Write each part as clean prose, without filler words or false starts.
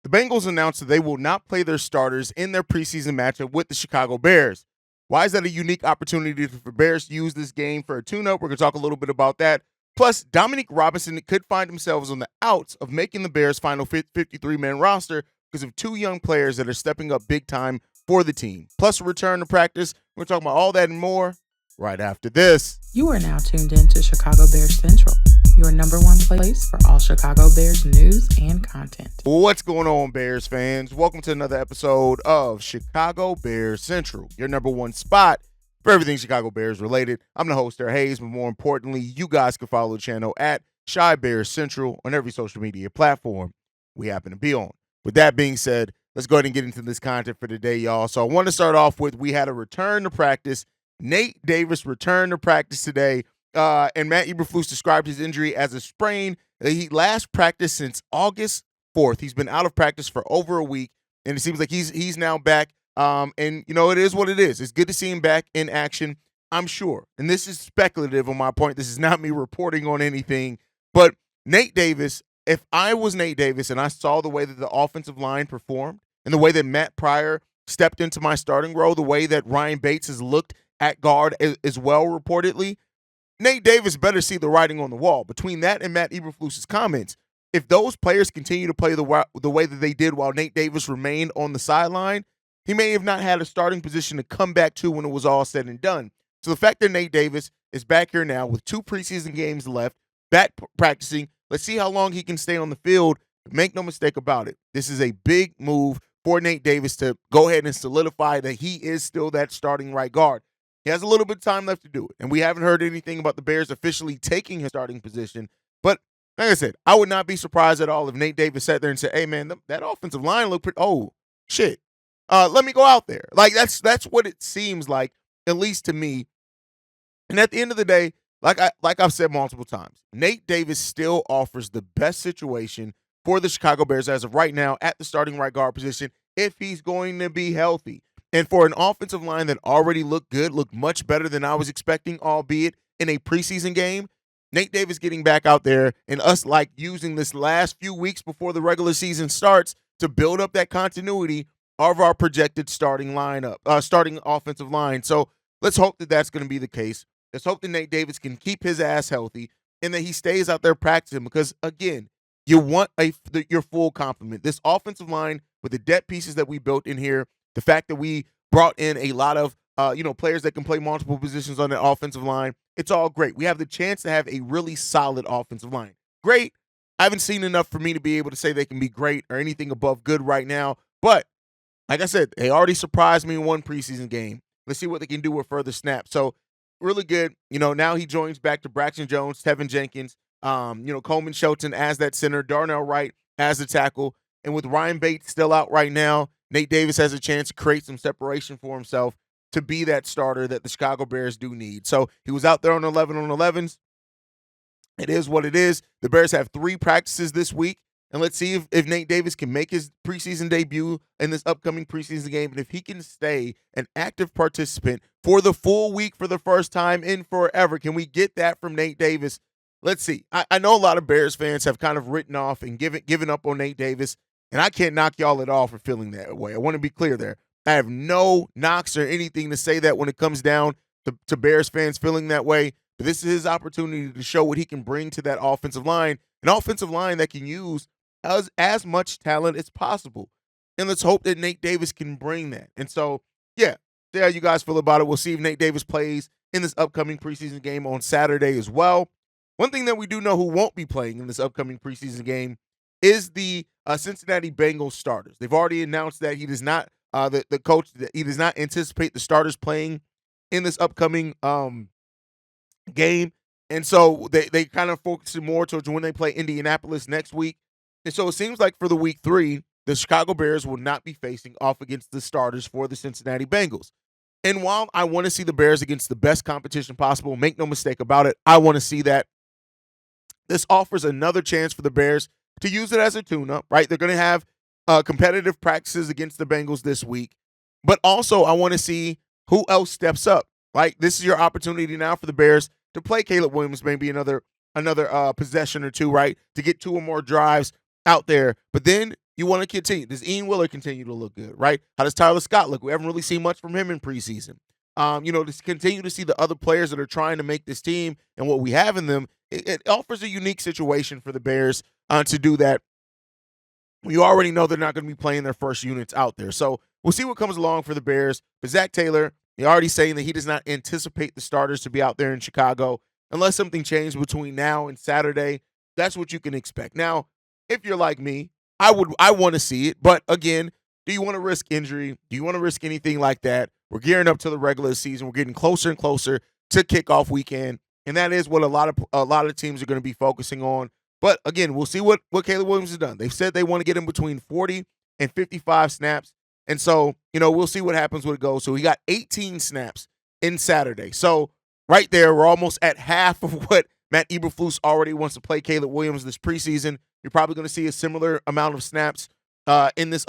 the Bengals announced that they will not play their starters in their preseason matchup with the Chicago Bears. Why is that a unique opportunity for Bears to use this game for a tune-up? We're going to talk a little bit about that. Plus, Dominic Robinson could find themselves on the outs of making the Bears' final 53-man roster because of two young players that are stepping up big time for the team. Plus, a return to practice. We're talking about all that and more right after this. You are now tuned in to Chicago Bears Central, your number one place for all Chicago Bears news and content. What's going on, Bears fans? Welcome to another episode of Chicago Bears Central, your number one spot for everything Chicago Bears related. I'm the host there, Haize, but more importantly, you guys can follow the channel at Chi Bears Central on every social media platform we happen to be on. With that being said, let's go ahead and get into this content for today, y'all. So I want to start off with we had a return to practice. Nate Davis returned to practice today, and Matt Eberflus described his injury as a sprain. He last practiced since August 4th. He's been out of practice for over a week, and it seems like he's now back. And, you know, it is what it is. It's good to see him back in action, I'm sure. And this is speculative on my point. This is not me reporting on anything. But Nate Davis, if I was Nate Davis and I saw the way that the offensive line performed and the way that Matt Pryor stepped into my starting role, the way that Ryan Bates has looked at guard as well, reportedly, Nate Davis better see the writing on the wall. Between that and Matt Eberflus's comments, if those players continue to play the way that they did while Nate Davis remained on the sideline, he may have not had a starting position to come back to when it was all said and done. So the fact that Nate Davis is back here now with 2 preseason games left, back practicing, let's see how long he can stay on the field. Make no mistake about it. This is a big move for Nate Davis to go ahead and solidify that he is still that starting right guard. He has a little bit of time left to do it, and we haven't heard anything about the Bears officially taking his starting position. But like I said, I would not be surprised at all if Nate Davis sat there and said, hey, man, that offensive line looked pretty – oh, shit. Let me go out there. Like, that's what it seems like, at least to me. And at the end of the day, like I've said multiple times, Nate Davis still offers the best situation for the Chicago Bears as of right now at the starting right guard position if he's going to be healthy. And for an offensive line that already looked good, looked much better than I was expecting, albeit in a preseason game, Nate Davis getting back out there and us like using this last few weeks before the regular season starts to build up that continuity of our projected starting lineup, starting offensive line. So let's hope that that's going to be the case. Let's hope that Nate Davis can keep his ass healthy and that he stays out there practicing because, again, you want your full complement. This offensive line with the depth pieces that we built in here, the fact that we brought in a lot of players that can play multiple positions on the offensive line, it's all great. We have the chance to have a really solid offensive line. Great. I haven't seen enough for me to be able to say they can be great or anything above good right now, but like I said, they already surprised me in one preseason game. Let's see what they can do with further snaps. So, really good. You know, now he joins back to Braxton Jones, Tevin Jenkins, Coleman Shelton as that center, Darnell Wright as the tackle. And with Ryan Bates still out right now, Nate Davis has a chance to create some separation for himself to be that starter that the Chicago Bears do need. So, he was out there on 11 on 11s. It is what it is. The Bears have 3 practices this week. And let's see if Nate Davis can make his preseason debut in this upcoming preseason game. And if he can stay an active participant for the full week for the first time in forever. Can we get that from Nate Davis? Let's see. I know a lot of Bears fans have kind of written off and given up on Nate Davis. And I can't knock y'all at all for feeling that way. I want to be clear there. I have no knocks or anything to say that when it comes down to Bears fans feeling that way. But this is his opportunity to show what he can bring to that offensive line. An offensive line that can use as much talent as possible. And let's hope that Nate Davis can bring that. And so, yeah, see how you guys feel about it. We'll see if Nate Davis plays in this upcoming preseason game on Saturday as well. One thing that we do know who won't be playing in this upcoming preseason game is the Cincinnati Bengals starters. They've already announced that he does not, the coach, he does not anticipate the starters playing in this upcoming game. And so they kind of focus more towards when they play Indianapolis next week. And so it seems like for the week 3, the Chicago Bears will not be facing off against the starters for the Cincinnati Bengals. And while I want to see the Bears against the best competition possible, make no mistake about it, I want to see that. This offers another chance for the Bears to use it as a tune-up, right? They're going to have competitive practices against the Bengals this week. But also I want to see who else steps up, right? This is your opportunity now for the Bears to play Caleb Williams, maybe another possession or two, right? To get 2 or more drives out there. But then you want to continue? Does Ian Willer continue to look good, right? How does Tyler Scott look? We haven't really seen much from him in preseason. To continue to see the other players that are trying to make this team and what we have in them, it offers a unique situation for the Bears to do that. We already know they're not going to be playing their first units out there. So we'll see what comes along for the Bears. But Zach Taylor, he's already saying that he does not anticipate the starters to be out there in Chicago unless something changed between now and Saturday. That's what you can expect. Now, if you're like me, I want to see it. But again, do you want to risk injury? Do you want to risk anything like that? We're gearing up to the regular season. We're getting closer and closer to kickoff weekend, and that is what a lot of teams are going to be focusing on. But again, we'll see what Caleb Williams has done. They've said they want to get him between 40 and 55 snaps, and so we'll see what happens when it goes. So he got 18 snaps in Saturday. So right there, we're almost at half of what Matt Eberflus already wants to play Caleb Williams this preseason. You're probably going to see a similar amount of snaps in this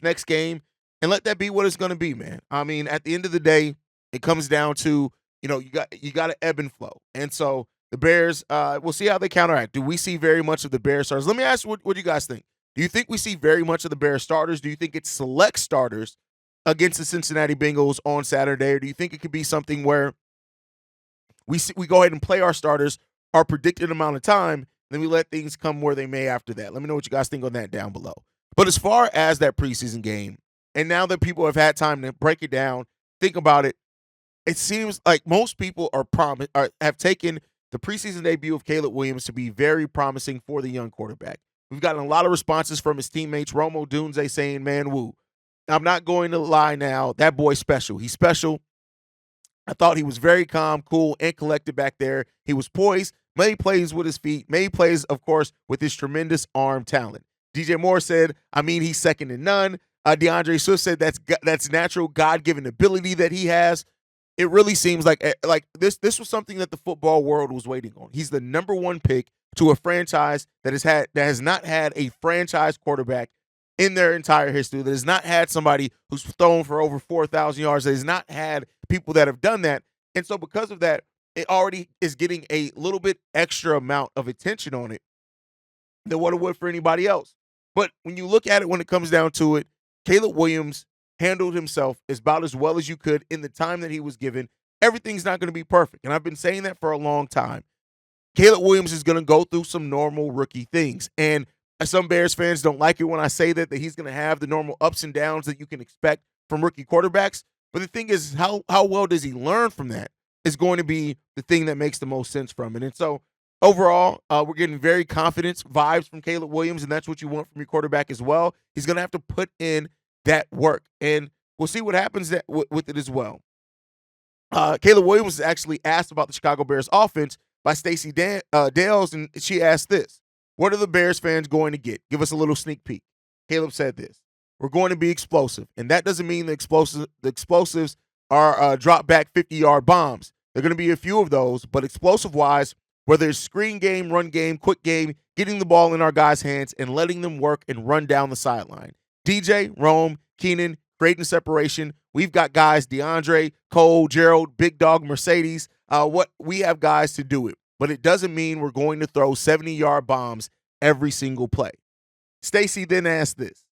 next game. And let that be what it's going to be, man. I mean, at the end of the day, it comes down to, you got to ebb and flow. And so the Bears, we'll see how they counteract. Do we see very much of the Bears starters? Let me ask you, what do you guys think? Do you think we see very much of the Bears starters? Do you think it's select starters against the Cincinnati Bengals on Saturday? Or do you think it could be something where we go ahead and play our starters our predicted amount of time, then we let things come where they may after that? Let me know what you guys think on that down below. But as far as that preseason game, and now that people have had time to break it down, think about it, it seems like most people have taken the preseason debut of Caleb Williams to be very promising for the young quarterback. We've gotten a lot of responses from his teammates, Romo Dunze saying, man, woo. I'm not going to lie now, that boy's special. He's special. I thought he was very calm, cool, and collected back there. He was poised, made plays with his feet, made plays, of course, with his tremendous arm talent. DJ Moore said, he's second to none. DeAndre Swift said that's natural, God-given ability that he has. It really seems like this was something that the football world was waiting on. He's the number one pick to a franchise that has not had a franchise quarterback in their entire history, that has not had somebody who's thrown for over 4,000 yards, that has not had people that have done that. And so because of that, it already is getting a little bit extra amount of attention on it than what it would for anybody else. But when you look at it, when it comes down to it, Caleb Williams handled himself about as well as you could in the time that he was given. Everything's not going to be perfect, and I've been saying that for a long time. Caleb Williams is going to go through some normal rookie things, and some Bears fans don't like it when I say that he's going to have the normal ups and downs that you can expect from rookie quarterbacks. But the thing is, how well does he learn from that is going to be the thing that makes the most sense from it. And so overall, we're getting very confidence vibes from Caleb Williams, and that's what you want from your quarterback as well. He's going to have to put in that work, and we'll see what happens with it as well. Caleb Williams was actually asked about the Chicago Bears offense by Stacey Dales, and she asked this: what are the Bears fans going to get? Give us a little sneak peek. Caleb said this: we're going to be explosive, and that doesn't mean the explosives are drop back 50-yard bombs. There are going to be a few of those, but explosive-wise, whether it's screen game, run game, quick game, getting the ball in our guys' hands and letting them work and run down the sideline. DJ, Rome, Keenan, creating separation. We've got guys, DeAndre, Cole, Gerald, Big Dog, Mercedes. We have guys to do it, but it doesn't mean we're going to throw 70-yard bombs every single play. Stacey then asked this: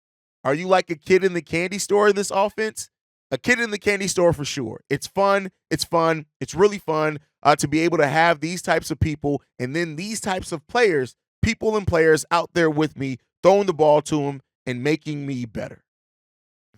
are you like a kid in the candy store in this offense? A kid in the candy store for sure. It's fun. It's really fun to be able to have these types of people and then these types of people and players out there with me, throwing the ball to them and making me better.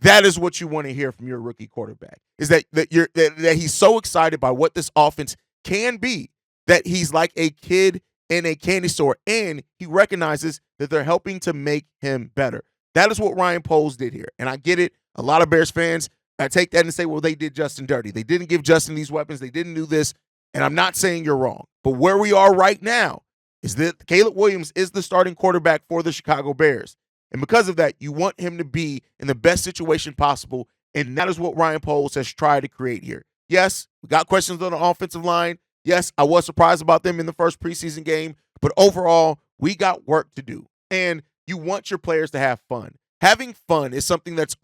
That is what you want to hear from your rookie quarterback, is that he's so excited by what this offense can be that he's like a kid in a candy store, and he recognizes that they're helping to make him better. That is what Ryan Poles did here, and I get it. A lot of Bears fans take that and say, well, they did Justin dirty. They didn't give Justin these weapons. They didn't do this, and I'm not saying you're wrong. But where we are right now is that Caleb Williams is the starting quarterback for the Chicago Bears. And because of that, you want him to be in the best situation possible, and that is what Ryan Poles has tried to create here. Yes, we got questions on the offensive line. Yes, I was surprised about them in the first preseason game, but overall, we got work to do. And you want your players to have fun. Having fun is something that's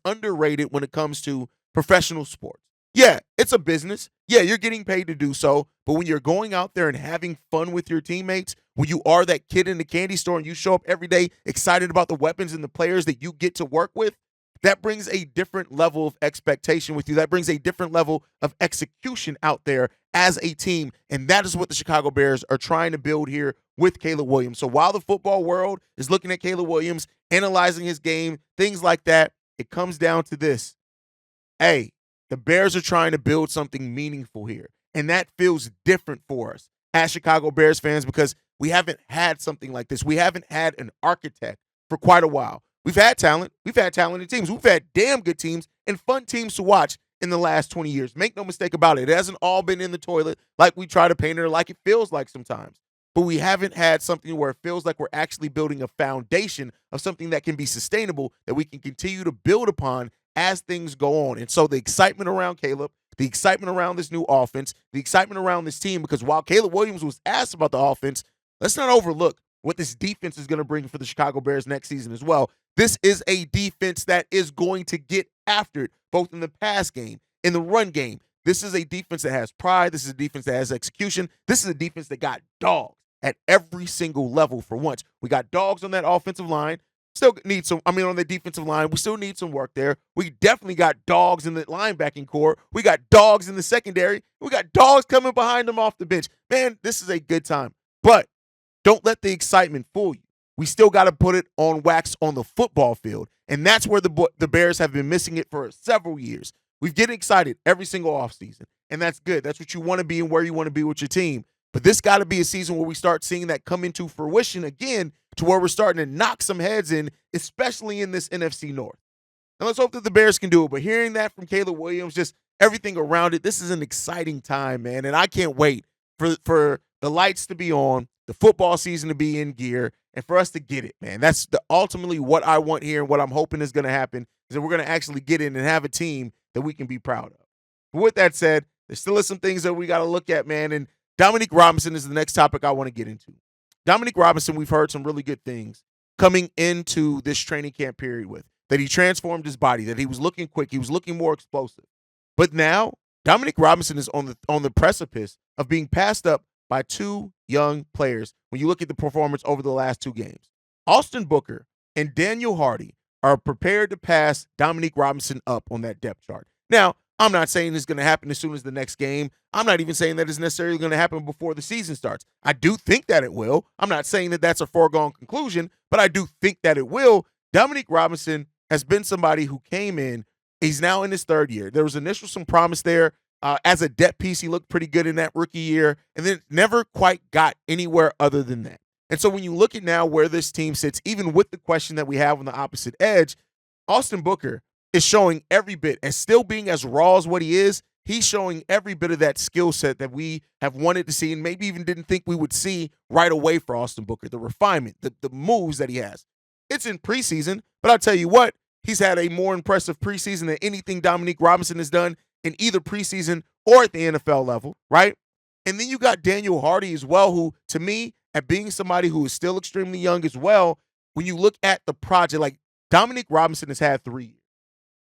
underrated when it comes to professional sports. Yeah, it's a business. Yeah, you're getting paid to do so, but when you're going out there and having fun with your teammates, when you are that kid in the candy store and you show up every day excited about the weapons and the players that you get to work with, that brings a different level of expectation with you. That brings a different level of execution out there as a team. And that is what the Chicago Bears are trying to build here with Caleb Williams. So while the football world is looking at Caleb Williams, analyzing his game, things like that, it comes down to this. Hey, the Bears are trying to build something meaningful here. And that feels different for us as Chicago Bears fans because we haven't had something like this. We haven't had an architect for quite a while. We've had talent. We've had talented teams. We've had damn good teams and fun teams to watch in the last 20 years. Make no mistake about it. It hasn't all been in the toilet like we try to paint it or like it feels like sometimes. But we haven't had something where it feels like we're actually building a foundation of something that can be sustainable, that we can continue to build upon as things go on. And so the excitement around Caleb, the excitement around this new offense, the excitement around this team, because while Caleb Williams was asked about the offense, let's not overlook what this defense is going to bring for the Chicago Bears next season as well. This is a defense that is going to get after it, both in the pass game, in the run game. This is a defense that has pride. This is a defense that has execution. This is a defense that got dogs at every single level for once. We got dogs on that offensive line. Still need some, on the defensive line, we still need some work there. We definitely got dogs in the linebacking core. We got dogs in the secondary. We got dogs coming behind them off the bench. Man, this is a good time. But don't let the excitement fool you. We still got to put it on wax on the football field. And that's where the Bears have been missing it for several years. We've getting excited every single offseason. And that's good. That's what you want to be and where you want to be with your team. But this got to be a season where we start seeing that come into fruition again, to where we're starting to knock some heads in, especially in this NFC North. And let's hope that the Bears can do it. But hearing that from Caleb Williams, just everything around it, this is an exciting time, man. And I can't wait for the lights to be on, the football season to be in gear, and for us to get it, man. That's ultimately what I want here, and what I'm hoping is going to happen is that we're going to actually get in and have a team that we can be proud of. But with that said, there still is some things that we got to look at, man. And Dominic Robinson is the next topic I want to get into. Dominic Robinson, we've heard some really good things coming into this training camp period with, that he transformed his body, that he was looking quick, he was looking more explosive. But now, Dominic Robinson is on the precipice of being passed up by two young players when you look at the performance over the last two games. Austin Booker and Daniel Hardy are prepared to pass Dominic Robinson up on that depth chart. Now, I'm not saying it's going to happen as soon as the next game. I'm not even saying that it's necessarily going to happen before the season starts. I do think that it will. I'm not saying that that's a foregone conclusion, but I do think that it will. Dominic Robinson has been somebody who came in. He's now in his third year. There was initial some promise there. As a depth piece, he looked pretty good in that rookie year, and then never quite got anywhere other than that. And so when you look at now where this team sits, even with the question that we have on the opposite edge, Austin Booker is showing every bit, as still being as raw as what he is, he's showing every bit of that skill set that we have wanted to see and maybe even didn't think we would see right away for Austin Booker, the refinement, the moves that he has. It's in preseason, but I'll tell you what, he's had a more impressive preseason than anything Dominic Robinson has done in either preseason or at the NFL level, right? And then you got Daniel Hardy as well, who, to me, at being somebody who is still extremely young as well, when you look at the project, like Dominic Robinson has had 3 years.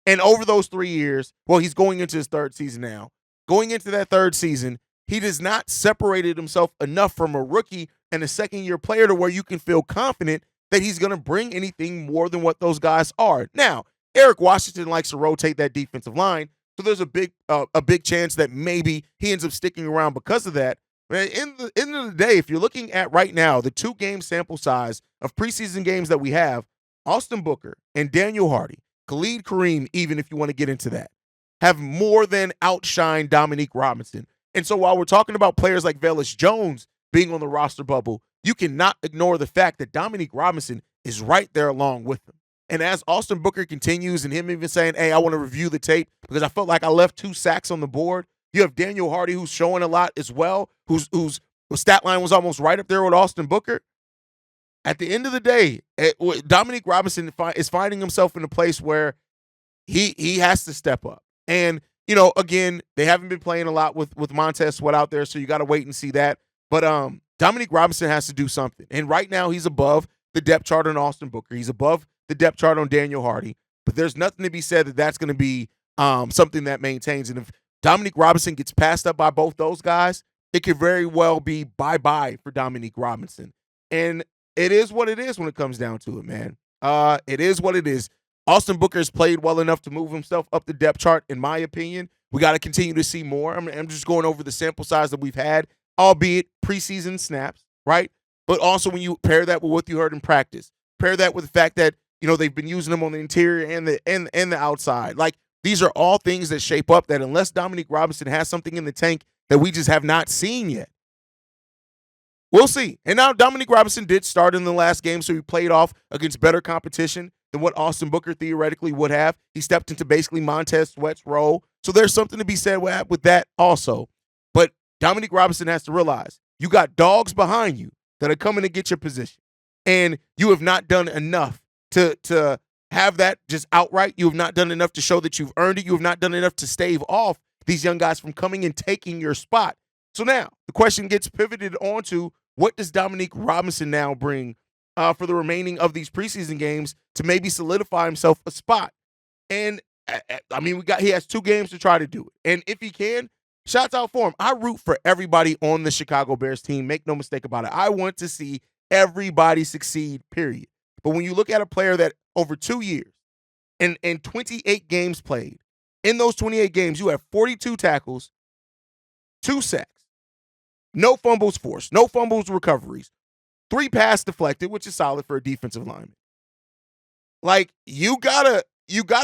And over those 3 years, well, he's going into his third season now. Going into that third season, he does not separated himself enough from a rookie and a second-year player to where you can feel confident that he's going to bring anything more than what those guys are. Now, Eric Washington likes to rotate that defensive line, so there's a big chance that maybe he ends up sticking around because of that. But in the end of the day, if you're looking at right now the 2-game sample size of preseason games that we have, Austin Booker and Daniel Hardy, Khalid Kareem, even if you want to get into that, have more than outshined Dominic Robinson. And so while we're talking about players like Velus Jones being on the roster bubble, you cannot ignore the fact that Dominic Robinson is right there along with them. And as Austin Booker continues, and him even saying, hey, I want to review the tape because I felt like I left 2 sacks on the board. You have Daniel Hardy, who's showing a lot as well, whose stat line was almost right up there with Austin Booker. At the end of the day, Dominic Robinson is finding himself in a place where he has to step up. And, you know, again, they haven't been playing a lot with Montez Sweat out there, so you got to wait and see that. But Dominic Robinson has to do something. And right now he's above the depth chart on Austin Booker. He's above the depth chart on Daniel Hardy. But there's nothing to be said that that's going to be something that maintains. And if Dominic Robinson gets passed up by both those guys, it could very well be bye-bye for Dominic Robinson. And it is what it is when it comes down to it, man. It is what it is. Austin Booker has played well enough to move himself up the depth chart, in my opinion. We got to continue to see more. I'm just going over the sample size that we've had, albeit preseason snaps, right? But also when you pair that with what you heard in practice, pair that with the fact that they've been using them on the interior and the outside. Like, these are all things that shape up that unless Dominic Robinson has something in the tank that we just have not seen yet, we'll see. And now Dominic Robinson did start in the last game, so he played off against better competition than what Austin Booker theoretically would have. He stepped into basically Montez Sweat's role. So there's something to be said with that also. But Dominic Robinson has to realize you got dogs behind you that are coming to get your position. And you have not done enough to have that just outright. You have not done enough to show that you've earned it. You have not done enough to stave off these young guys from coming and taking your spot. So now the question gets pivoted onto, what does Dominic Robinson now bring for the remaining of these preseason games to maybe solidify himself a spot? And I mean, he has 2 games to try to do it. And if he can, shouts out for him. I root for everybody on the Chicago Bears team. Make no mistake about it. I want to see everybody succeed, period. But when you look at a player that over 2 years and 28 games played, in those 28 games, you have 42 tackles, 2 sacks, no fumbles forced, no fumbles recoveries, 3 pass deflected, which is solid for a defensive lineman. Like, you gotta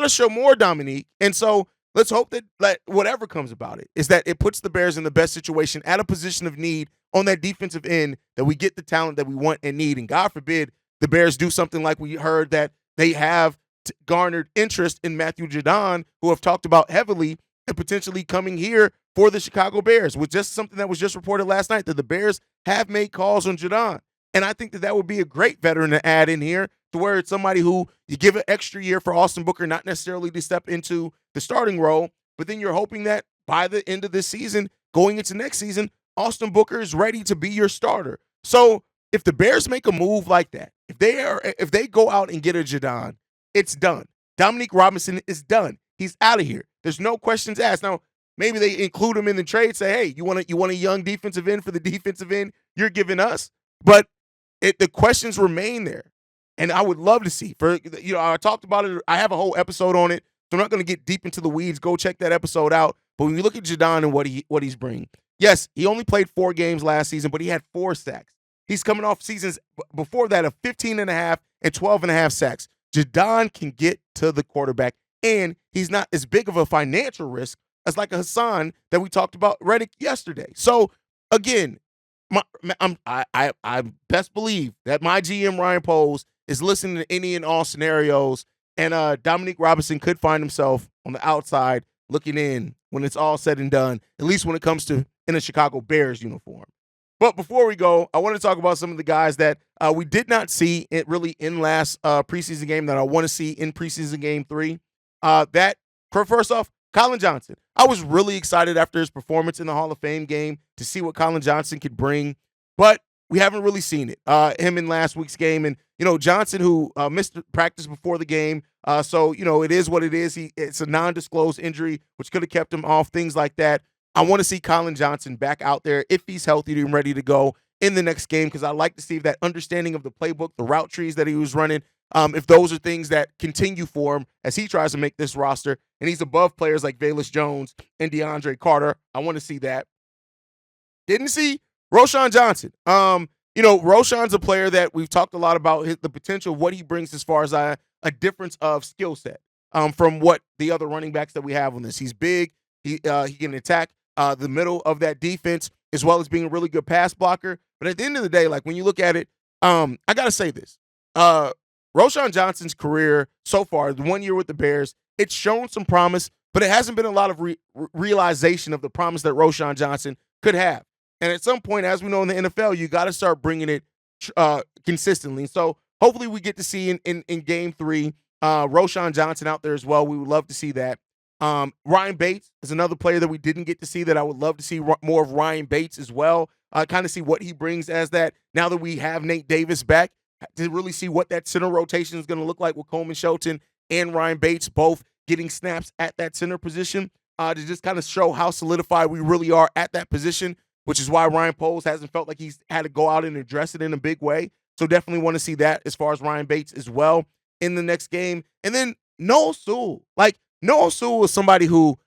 show more, Dominique. And so let's hope that whatever comes about it is that it puts the Bears in the best situation at a position of need on that defensive end, that we get the talent that we want and need. And God forbid the Bears do something like we heard that they have garnered interest in Matthew Judon, who have talked about heavily and potentially coming here for the Chicago Bears, with just something that was just reported last night that the Bears have made calls on Judon. And I think that would be a great veteran to add in here, to where it's somebody who you give an extra year for Austin Booker, not necessarily to step into the starting role, but then you're hoping that by the end of this season, going into next season, Austin Booker is ready to be your starter. So if the Bears make a move like that, if they go out and get a Judon, it's done. Dominic Robinson is done. He's out of here. There's no questions asked. Now, maybe they include him in the trade, say, hey, you want a young defensive end for the defensive end you're giving us? But the questions remain there. And I would love to see, I talked about it. I have a whole episode on it, so I'm not going to get deep into the weeds. Go check that episode out. But when you look at Judon and what he's bringing, yes, he only played 4 games last season, but he had 4 sacks. He's coming off seasons before that of 15.5 and 12.5 sacks. Judon can get to the quarterback, and he's not as big of a financial risk as like a Hassan that we talked about Reddick yesterday. So again, I best believe that my GM Ryan Poles is listening to any and all scenarios, and Dominic Robinson could find himself on the outside looking in when it's all said and done, at least when it comes to in a Chicago Bears uniform. But before we go, I want to talk about some of the guys that we did not see it really in last preseason game that I want to see in preseason game 3. First off, Colin Johnson. I was really excited after his performance in the Hall of Fame game to see what Colin Johnson could bring, but we haven't really seen it. Him in last week's game, and Johnson, who missed practice before the game, so it is what it is. It's a non-disclosed injury, which could have kept him off. Things like that. I want to see Colin Johnson back out there if he's healthy and ready to go in the next game, because I like to see if that understanding of the playbook, the route trees that he was running, if those are things that continue for him as he tries to make this roster, and he's above players like Velus Jones and DeAndre Carter. I want to see that. Didn't see Roschon Johnson. Roschon's a player that we've talked a lot about the potential of what he brings as far as a difference of skill set from what the other running backs that we have on this. He's big. He can attack the middle of that defense, as well as being a really good pass blocker. But at the end of the day, like when you look at it, I got to say this. Roschon Johnson's career so far, the 1 year with the Bears, it's shown some promise, but it hasn't been a lot of realization of the promise that Roschon Johnson could have. And at some point, as we know in the NFL, you got to start bringing it consistently. So hopefully we get to see in game 3, Roschon Johnson out there as well. We would love to see that. Ryan Bates is another player that we didn't get to see that I would love to see more of Ryan Bates as well. Kind of see what he brings as that, now that we have Nate Davis back, to really see what that center rotation is going to look like with Coleman Shelton and Ryan Bates both getting snaps at that center position, to just kind of show how solidified we really are at that position. which is why Ryan Poles hasn't felt like he's had to go out and address it in a big way. So definitely want to see that as far as Ryan Bates as well in the next game. And then Noah Sewell. Like, Noah Sewell is somebody who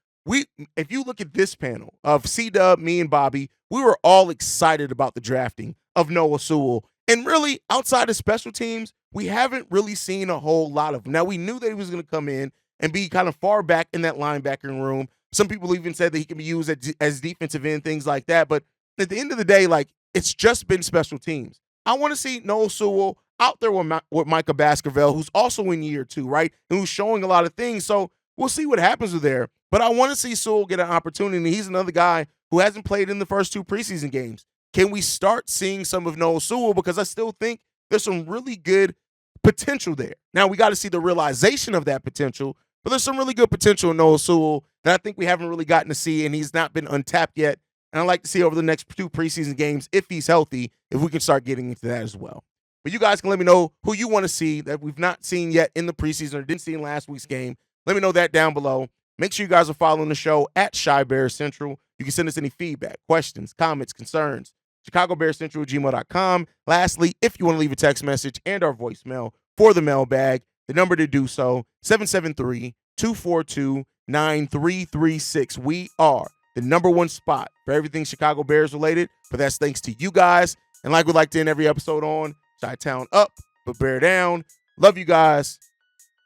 if you look at this panel of C-Dub, me, and Bobby, we were all excited about the drafting of Noah Sewell. And really, outside of special teams, we haven't really seen a whole lot of him. Now, we knew that he was going to come in and be kind of far back in that linebacking room. Some people even said that he can be used as defensive end, things like that. But at the end of the day, like, it's just been special teams. I want to see Noah Sewell out there with Micah Baskerville, who's also in year 2, right? And who's showing a lot of things. So we'll see what happens with there. But I want to see Sewell get an opportunity. He's another guy who hasn't played in the first 2 preseason games. Can we start seeing some of Noah Sewell? Because I still think there's some really good potential there. Now, we got to see the realization of that potential, but there's some really good potential in Noah Sewell that I think we haven't really gotten to see, and he's not been untapped yet. And I'd like to see over the next 2 preseason games, if he's healthy, if we can start getting into that as well. But you guys can let me know who you want to see that we've not seen yet in the preseason or didn't see in last week's game. Let me know that down below. Make sure you guys are following the show at Shy Bears Central. You can send us any feedback, questions, comments, concerns, ChicagoBearsCentral@gmail.com. Lastly, if you want to leave a text message and our voicemail for the mailbag, the number to do so, 773-242-9336. We are the #1 spot for everything Chicago Bears related, but that's thanks to you guys. And like we like to end every episode on, Chi-Town up, but bear down. Love you guys.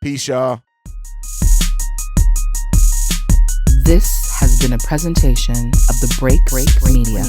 Peace, y'all. This has been a presentation of the Break Media.